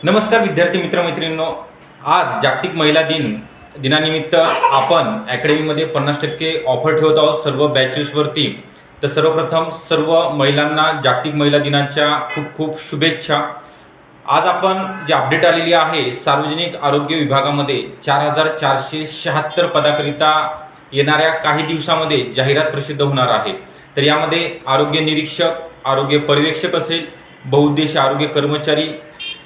नमस्कार विद्यार्थी मित्रमैत्रिणींनो, आज जागतिक महिला दिनानिमित्त आपण अकॅडमीमध्ये 50% ऑफर ठेवत आहोत सर्व बॅचेसवरती। तर सर्वप्रथम सर्व महिलांना जागतिक महिला दिनाच्या खूप खूप शुभेच्छा। आज आपण जे अपडेट आलेली आहे, सार्वजनिक आरोग्य विभागामध्ये 4476 पदाकरिता येणाऱ्या काही दिवसामध्ये जाहिरात प्रसिद्ध होणार आहे। तर यामध्ये आरोग्य निरीक्षक, आरोग्य पर्यवेक्षक असेल, बहुउद्देशीय आरोग्य कर्मचारी,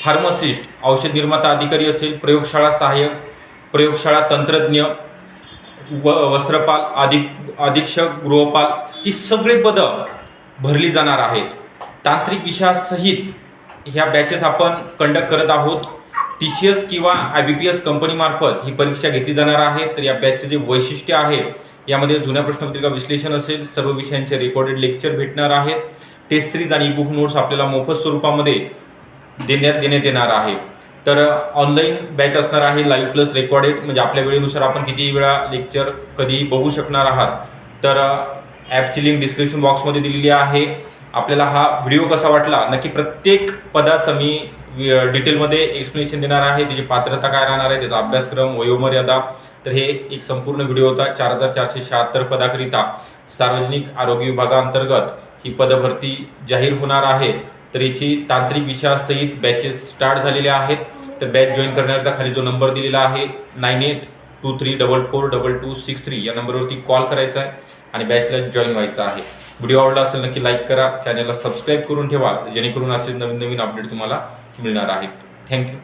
फार्मासिस्ट, औषध निर्माता अधिकारी असेल, प्रयोगशाळा सहाय्यक, प्रयोगशाळा तंत्रज्ञ, वस्त्रपाल, अधीक्षक, गृहपाल ही सगळे पदं भरली जाणार आहेत। तांत्रिक विषयासहित ह्या बॅचेस आपण कंडक्ट करत आहोत। TCS किंवा IBPS कंपनीमार्फत ही परीक्षा घेतली जाणार आहे। तर या बॅचचे जे वैशिष्ट्य आहे, यामध्ये जुन्या प्रश्नपत्रिका विश्लेषण असेल, सर्व विषयांचे रेकॉर्डेड लेक्चर भेटणार आहेत, टेस्ट सिरीज आणि ई बुक नोट्स आपल्याला मोफत स्वरूपामध्ये देण्यात येणार आहे। तर ऑनलाईन बॅच असणार आहे, लाईव्ह प्लस रेकॉर्डेड, म्हणजे आपल्या वेळेनुसार आपण किती वेळा लेक्चर कधी बघू शकणार आहात। तर ॲपची लिंक डिस्क्रिप्शन बॉक्समध्ये दिलेली आहे। आपल्याला हा व्हिडिओ कसा वाटला, नक्की प्रत्येक पदाचं मी डिटेलमध्ये एक्सप्लेनेशन देणार आहे, त्याची पात्रता काय राहणार आहे, त्याचा अभ्यासक्रम, वयोमर्यादा। तर हे एक संपूर्ण व्हिडिओ होता। 4476 पदाकरिता सार्वजनिक आरोग्य विभागाअंतर्गत ही पदभरती जाहीर होणार आहे। तर याची तांत्रिक विषयासहित बॅचेस स्टार्ट झालेले आहेत। तर बॅच जॉईन करण्याकरता खाली जो नंबर दिलेला आहे 9823442263 या नंबरवरती कॉल करायचा आहे आणि बॅचला जॉईन व्हायचं आहे। व्हिडिओ आवडला असेल नक्की लाईक करा, चॅनलला सबस्क्राईब करून ठेवा, जेणेकरून असे नवीन नवीन अपडेट तुम्हाला मिळणार आहेत। थँक्यू।